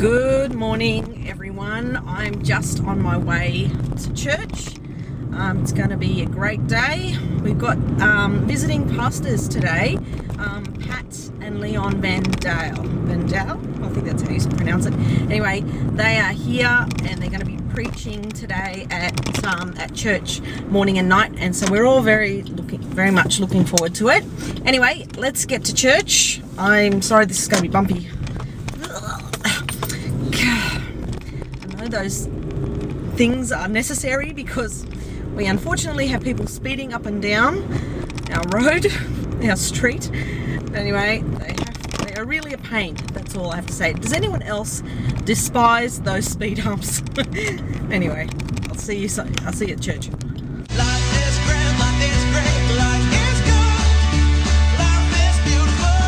Good morning, everyone. I'm just on my way to church. It's going to be a great day. We've got visiting pastors today, Pat and Leon Vandale. I think that's how you pronounce it. Anyway, they are here and they're going to be preaching today at church morning and night, and so we're all very much looking forward to it. Anyway, let's get to church. I'm sorry this is going to be bumpy. I know those things are necessary because we unfortunately have people speeding up and down our road, our street. Anyway, they are really a pain. That's all I have to say. Does anyone else despise those speed humps? Anyway, I'll see you at church. Life is grand, life is great, life is good, life is beautiful.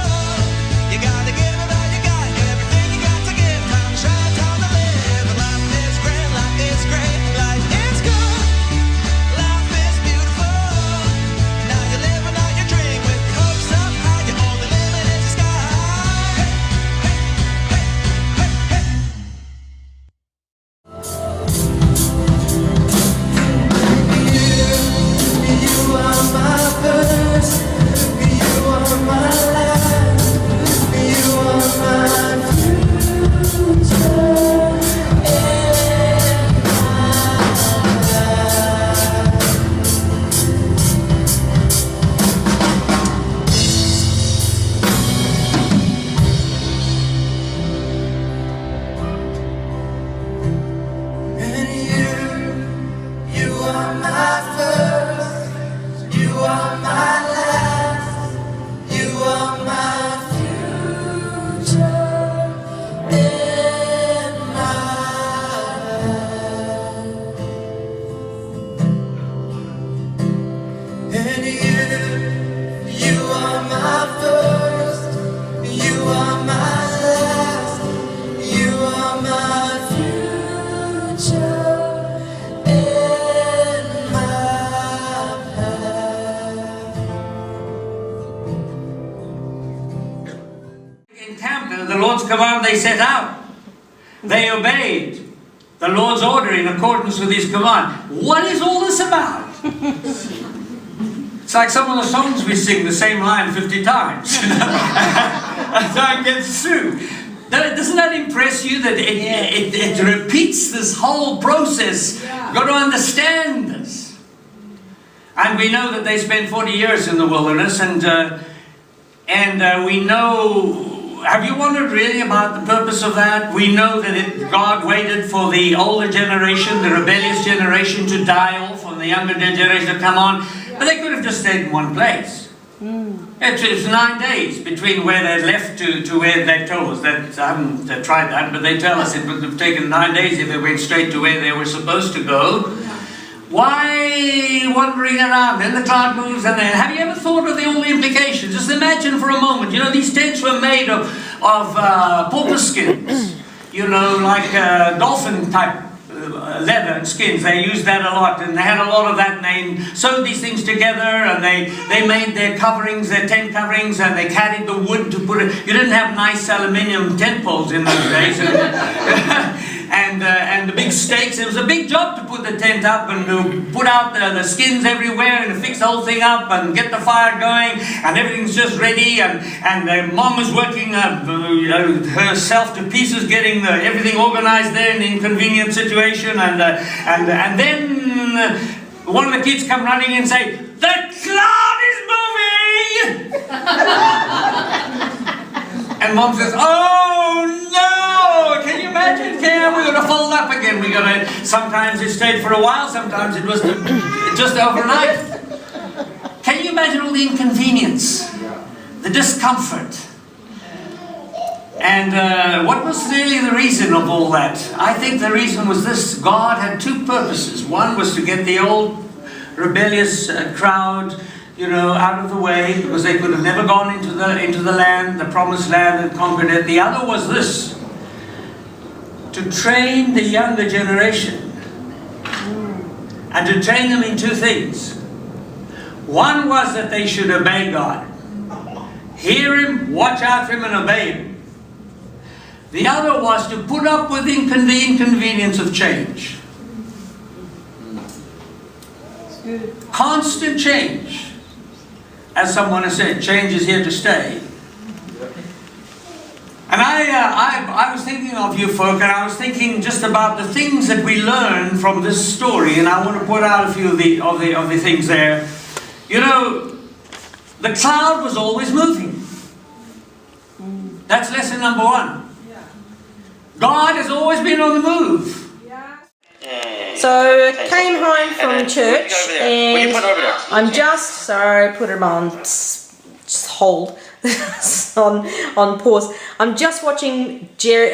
You gotta give it all you got, everything you got to give. Time to try, time to live. Life is grand, life is great, life is good, life is beautiful. Now you're living out your dream with your hopes up high. Your only limit is the sky. Hey, hey, hey, hey, hey. You are my first, you are my last, you are my future and my life. And you are my first, you are my last, you are my future and my life. And you are my first, you are my last, you are my future and my life. Encamped, the Lord's command they set out. They obeyed the Lord's order in accordance with His command. What is all this about? It's like some of the songs we sing the same line 50 times. As I get through. Doesn't that impress you that it repeats this whole process? You've got to understand this. And we know that they spent 40 years in the wilderness, and we know. Have you wondered really about the purpose of that? We know that God waited for the older generation, the rebellious generation, to die off, and the younger generation to come on. But they could have just stayed in one place. It's 9 days between where they left to where they told us. That I haven't tried that, but they tell us it would have taken 9 days if they went straight to where they were supposed to go. Why wandering around? Then the cloud moves, and then have you ever thought of all the implications? Just imagine for a moment. You know, these tents were made of porpoise skins. You know, like dolphin type leather and skins. They used that a lot, and they had a lot of that, and they sewed these things together, and they made their coverings, their tent coverings, and they carried the wood to put it. You didn't have nice aluminium tent poles in those days. And the big stakes. It was a big job to put the tent up and to put out the skins everywhere and to fix the whole thing up and get the fire going, and everything's just ready, and the mom was working herself to pieces getting everything organized there in the inconvenient situation, and then one of the kids come running in and say, "The cloud is moving!" And mom says, "Oh no! Can you imagine? We're going to fold up again. We're going to. Sometimes it stayed for a while. Sometimes it was just overnight." Can you imagine all the inconvenience, the discomfort? And what was really the reason of all that? I think the reason was this: God had two purposes. One was to get the old rebellious crowd, out of the way, because they could have never gone into the land, the promised land, and conquered it. The other was this: to train the younger generation, and to train them in two things. One was that they should obey God, hear Him, watch out for Him, and obey Him. The other was to put up with the inconvenience of change. Constant change. As someone has said, change is here to stay. And I was thinking of you folk, and I was thinking just about the things that we learn from this story, and I want to put out a few of the things there. You know, the cloud was always moving. That's lesson number one. God has always been on the move. So came home from church and I'm just, sorry, put him on just hold on pause. I'm just watching Gerry.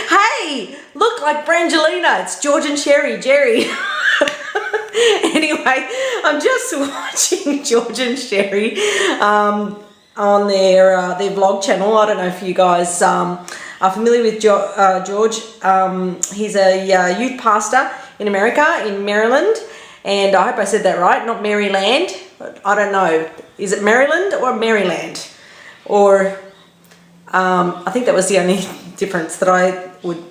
Hey, look, like Brangelina, it's George and Gerry. Anyway, I'm just watching George and Gerry on their vlog channel. I don't know if you guys are familiar with George. He's a youth pastor in America, in Maryland, and I hope I said that right, not Maryland. I don't know. Is it Maryland or Maryland? Or I think that was the only difference that I would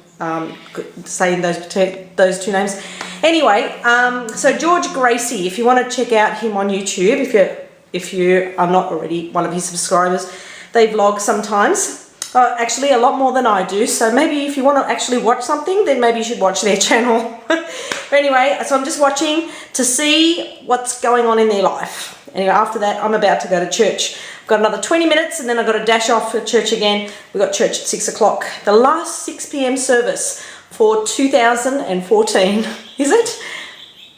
say in those two names. Anyway, so George Gracie, if you want to check out him on YouTube, if you are not already one of his subscribers, they vlog sometimes. Actually, a lot more than I do. So maybe if you want to actually watch something, then maybe you should watch their channel. But anyway, so I'm just watching to see what's going on in their life. Anyway, after that, I'm about to go to church. I've got another 20 minutes and then I've got to dash off for church again. We've got church at 6 o'clock. The last 6 p.m. service for 2014. Is it?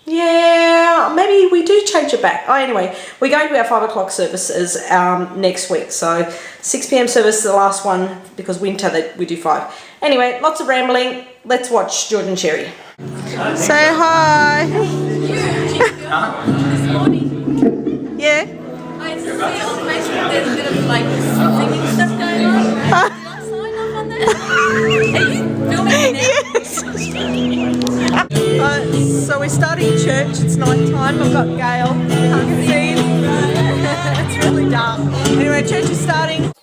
Yeah, maybe we do change it back. Oh, anyway, we're going to our 5 o'clock services next week. So 6 p.m. service is the last one because winter we do 5. Anyway, lots of rambling. Let's watch George and Gerry. Say hi. This morning, Yeah. I see on Facebook there's a bit of like singing stuff going on. Did I sign up on that? Are you filming it now? So we're starting church. It's night time. I've got Gail. Can't see. It's really dark. Anyway, church is starting.